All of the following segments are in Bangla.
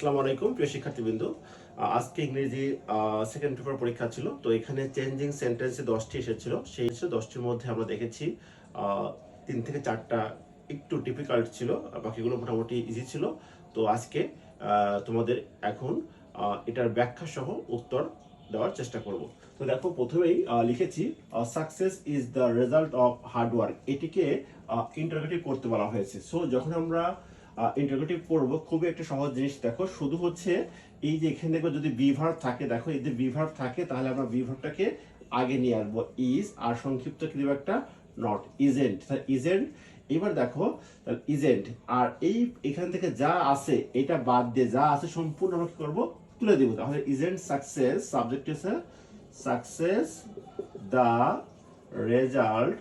আসসালামু আলাইকুম প্রিয় শিক্ষার্থীবৃন্দ। আজকে ইংরেজি সেকেন্ড পেপার পরীক্ষা ছিল। তো এখানে চেঞ্জিং সেন্টেন্সে 10টি এসেছিল। সেই 10টির মধ্যে আমরা দেখেছি 3 থেকে 4টা একটু ডিফিকাল্ট ছিল, বাকিগুলো মোটামুটি ইজি ছিল। তো আজকে তোমাদের এখন এটার ব্যাখ্যা সহ উত্তর দেওয়ার চেষ্টা করব। তো দেখো, প্রথমেই লিখেছি success is the result of hard work. এটিকে ইন্টারোগেটিভ করতে বলা হয়েছে। সো যখন আমরা ইন্টারোগেটিভ করবো, খুবই একটা সহজ জিনিস। দেখো, শুধু হচ্ছে এই যে এখানে দেখো যদি বি ভার্ব থাকে, দেখো এই যে বি ভার্ব থাকে, তাহলে আমরা বি ভার্বটাকে আগে নিয়ে আসবো ইজ, আর সংক্ষিপ্ত কি দেবো একটা নট, ইজেন্ট। তাহলে ইজেন্ট। এবার দেখো তাহলে ইজেন্ট, আর এই এখান থেকে যা আছে এটা বাদ দিয়ে যা আছে সম্পূর্ণ আমরা কি করবো, তুলে দিব। তাহলে ইজেন্ট সাকসেস, সাবজেক্ট হচ্ছে success the result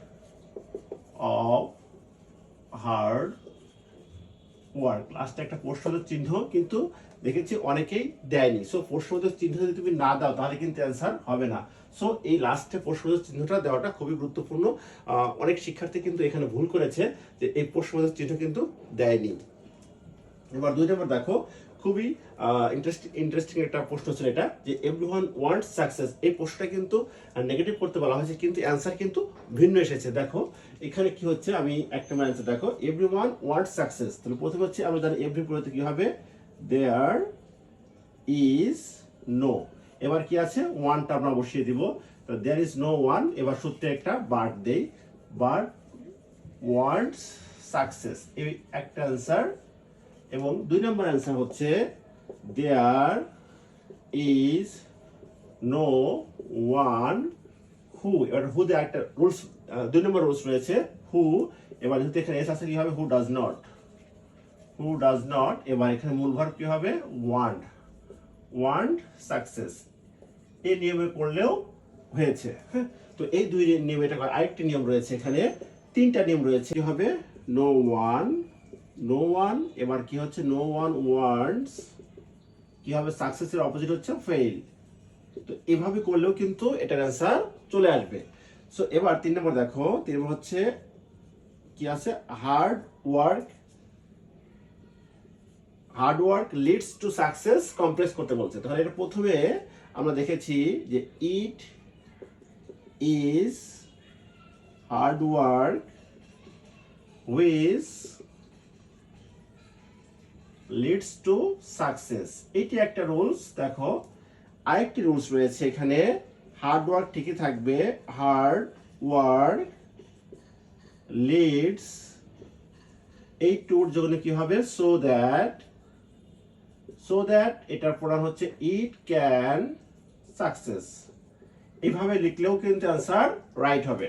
of hard work. লাস্টে একটা প্রশ্নবোধক চিহ্ন কিন্তু দেখেছি অনেকেই দেয়নি। সো প্রশ্নবোধক চিহ্ন যদি তুমি না দাও তাহলে কিন্তু অ্যান্সার হবে না। সো এই লাস্টে প্রশ্নবোধক চিহ্নটা দেওয়াটা খুবই গুরুত্বপূর্ণ। অনেক শিক্ষার্থী কিন্তু এখানে ভুল করেছে, যে এই প্রশ্নবোধক চিহ্ন কিন্তু দেয়নি। এবার 2 নম্বর দেখো, খুবই ইন্টারেস্টিং একটা প্রশ্ন ছিল এটা, যে এভরিওয়ান ওয়ান্টস সাকসেস। এই প্রশ্নটা কিন্তু নেগেটিভ করতে বলা হয়েছে, কিন্তু অ্যান্সার কিন্তু ভিন্ন এসেছে। দেখো এখানে কি হচ্ছে, আমি একটা অ্যান্সার দেখো, এভরিওয়ান ওয়ান্টস সাকসেস। তাহলে প্রথমে হচ্ছে আমরা জানি এভরি পড়তে কি হবে, দেয়ার ইজ নো। এবার কি আছে, ওয়ানটা আমরা বসিয়ে দিব। তো দেয়ার ইজ নো ওয়ান। এবার সূত্রে একটা বাট দেই, বাট ওয়ান্টস সাকসেস, এই একটা অ্যান্সার। এবং 2 নম্বর অ্যান্সার হচ্ছে there is no one who. এবার হু দিয়ে একটা রুলস, 2 নম্বর রুলস রয়েছে হু। এবার যেহেতু এখানে এস আছে, কি হবে, who does not, who does not. এবার এখানে মূল ভার্ব কি হবে, ওয়ান্ট, ওয়ান্ট সাকসেস। এই নিয়মে পড়লেও হয়েছে। তো এই 2 নিয়ম, এটা আরেকটি নিয়ম রয়েছে, এখানে 3টা নিয়ম রয়েছে। কি হবে, নো ওয়ান, নো ওয়ান। এবার কি হচ্ছে, নো ওয়ান ওয়ান্টস, কি হবে, সাকসেসের অপোজিট হচ্ছে ফেইল। তো এভাবে করলেও কিন্তু এটার অ্যান্সার চলে আসবে। সো এবার 3 নম্বর দেখো, 3 নম্বর হচ্ছে কি আছে, hard work, hard work leads to success, complex করতে বলছে। তাহলে এটা প্রথমে আমরা দেখেছি যে it is hard work which leads to success. এটি একটা রুলস। দেখো আরেকটি রুলস রয়েছে এখানে, হার্ড ওয়ার্ক ঠিকই থাকবে, হার্ড ওয়ার্ক লিডস, এই টুর জন্য কি হবে, সো দ্যাট, সো দ্যাট এটার প্রণাম হচ্ছে ইট ক্যান সাকসেস। এইভাবে লিখলেও কিন্তু অ্যান্সার রাইট হবে।